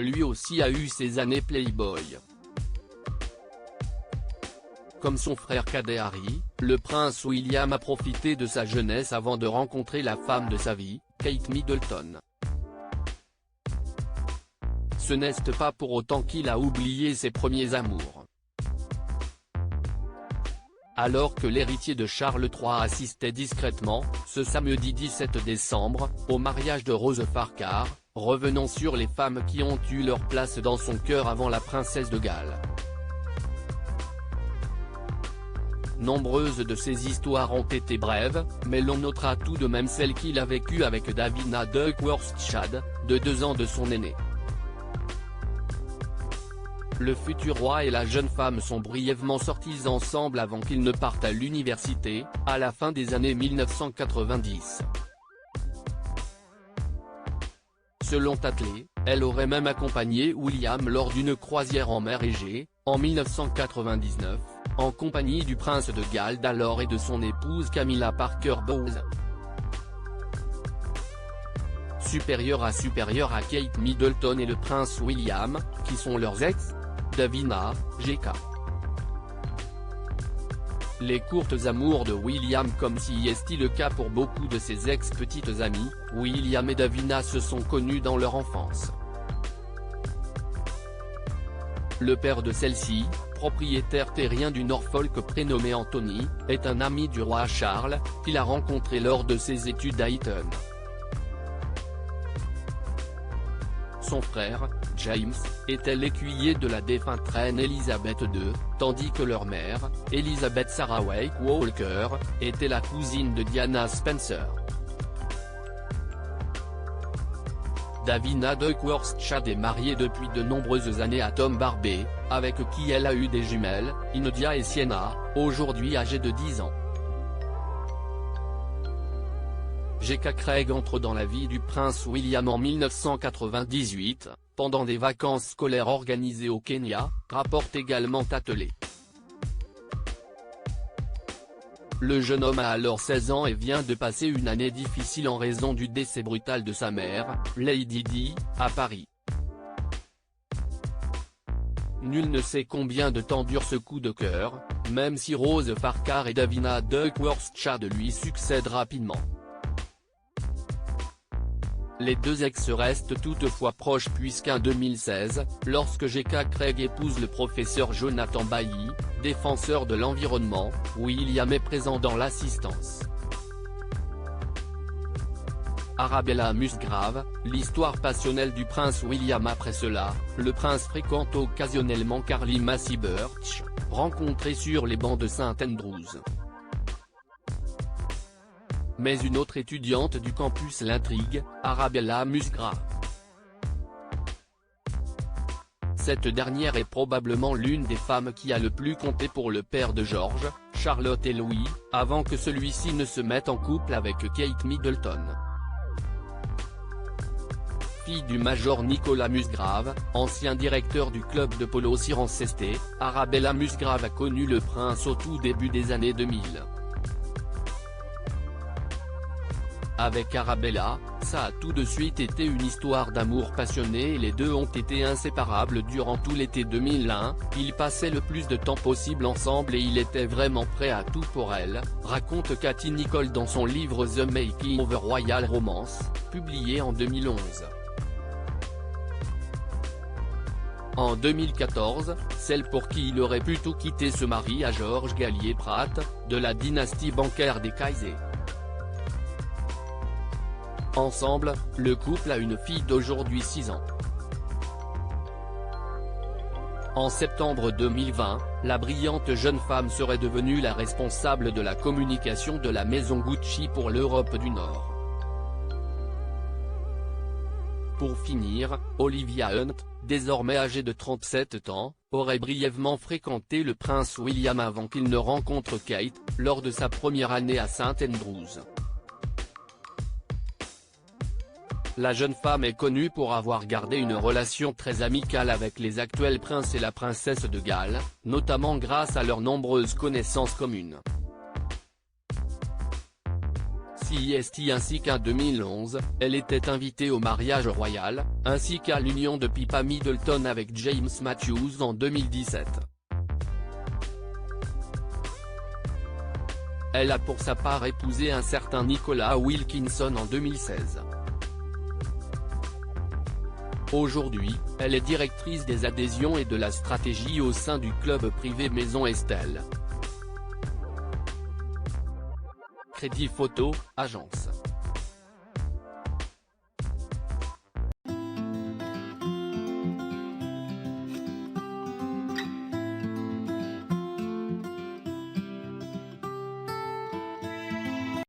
lui aussi a eu ses années Playboy. Comme son frère cadet Harry, le prince William a profité de sa jeunesse avant de rencontrer la femme de sa vie, Kate Middleton. Ce n'est pas pour autant qu'il a oublié ses premiers amours. Alors que l'héritier de Charles III assistait discrètement, ce samedi 17 décembre, au mariage de Rose Farquhar, revenant sur les femmes qui ont eu leur place dans son cœur avant la princesse de Galles. Nombreuses de ces histoires ont été brèves, mais l'on notera tout de même celle qu'il a vécue avec Davina Duckworth-Chad, de 2 ans de son aîné. Le futur roi et la jeune femme sont brièvement sortis ensemble avant qu'ils ne partent à l'université, à la fin des années 1990. Selon Tatley, elle aurait même accompagné William lors d'une croisière en mer Égée, en 1999, en compagnie du prince de Galles d'alors et de son épouse Camilla Parker Bowles. Supérieure à Kate Middleton et le prince William, qui sont leurs ex, Davina, G.K. Les courtes amours de William. Comme si est le cas pour beaucoup de ses ex-petites amies, William et Davina se sont connus dans leur enfance. Le père de celle-ci, propriétaire terrien du Norfolk prénommé Anthony, est un ami du roi Charles, qu'il a rencontré lors de ses études à Eton. Son frère, James, était l'écuyer de la défunte reine Elizabeth II, tandis que leur mère, Elizabeth Sarah Wake Walker, était la cousine de Diana Spencer. Davina Duckworth-Chad est mariée depuis de nombreuses années à Tom Barbey, avec qui elle a eu des jumelles, India et Sienna, aujourd'hui âgées de 10 ans. G.K. Craig entre dans la vie du prince William en 1998, pendant des vacances scolaires organisées au Kenya, rapporte également Tatley. Le jeune homme a alors 16 ans et vient de passer une année difficile en raison du décès brutal de sa mère, Lady Di, à Paris. Nul ne sait combien de temps dure ce coup de cœur, même si Rose Farquhar et Davina Duckworth-Chad lui succèdent rapidement. Les deux ex restent toutefois proches puisqu'en 2016, lorsque G.K. Craig épouse le professeur Jonathan Bailly, défenseur de l'environnement, William est présent dans l'assistance. Arabella Musgrave, l'histoire passionnelle du prince William. Après cela, le prince fréquente occasionnellement Carly Massey Birch, rencontrée sur les bancs de St Andrews. Mais une autre étudiante du campus l'intrigue, Arabella Musgrave. Cette dernière est probablement l'une des femmes qui a le plus compté pour le père de George, Charlotte et Louis, avant que celui-ci ne se mette en couple avec Kate Middleton. Fille du major Nicolas Musgrave, ancien directeur du club de polo Cirencester, Arabella Musgrave a connu le prince au tout début des années 2000. Avec Arabella, ça a tout de suite été une histoire d'amour passionné et les deux ont été inséparables durant tout l'été 2001, ils passaient le plus de temps possible ensemble et il était vraiment prêt à tout pour elle, raconte Cathy Nicholl dans son livre The Making of a Royal Romance, publié en 2011. En 2014, celle pour qui il aurait pu tout quitter se marie à Georges Gallier-Pratt, de la dynastie bancaire des Kaiser. Ensemble, le couple a une fille d'aujourd'hui 6 ans. En septembre 2020, la brillante jeune femme serait devenue la responsable de la communication de la maison Gucci pour l'Europe du Nord. Pour finir, Olivia Hunt, désormais âgée de 37 ans, aurait brièvement fréquenté le prince William avant qu'il ne rencontre Kate, lors de sa première année à St Andrews. La jeune femme est connue pour avoir gardé une relation très amicale avec les actuels princes et la princesse de Galles, notamment grâce à leurs nombreuses connaissances communes. NCIS ainsi qu'en 2011, elle était invitée au mariage royal, ainsi qu'à l'union de Pippa Middleton avec James Matthews en 2017. Elle a pour sa part épousé un certain Nicolas Wilkinson en 2016. Aujourd'hui, elle est directrice des adhésions et de la stratégie au sein du club privé Maison Estelle. Crédit Photo, agence.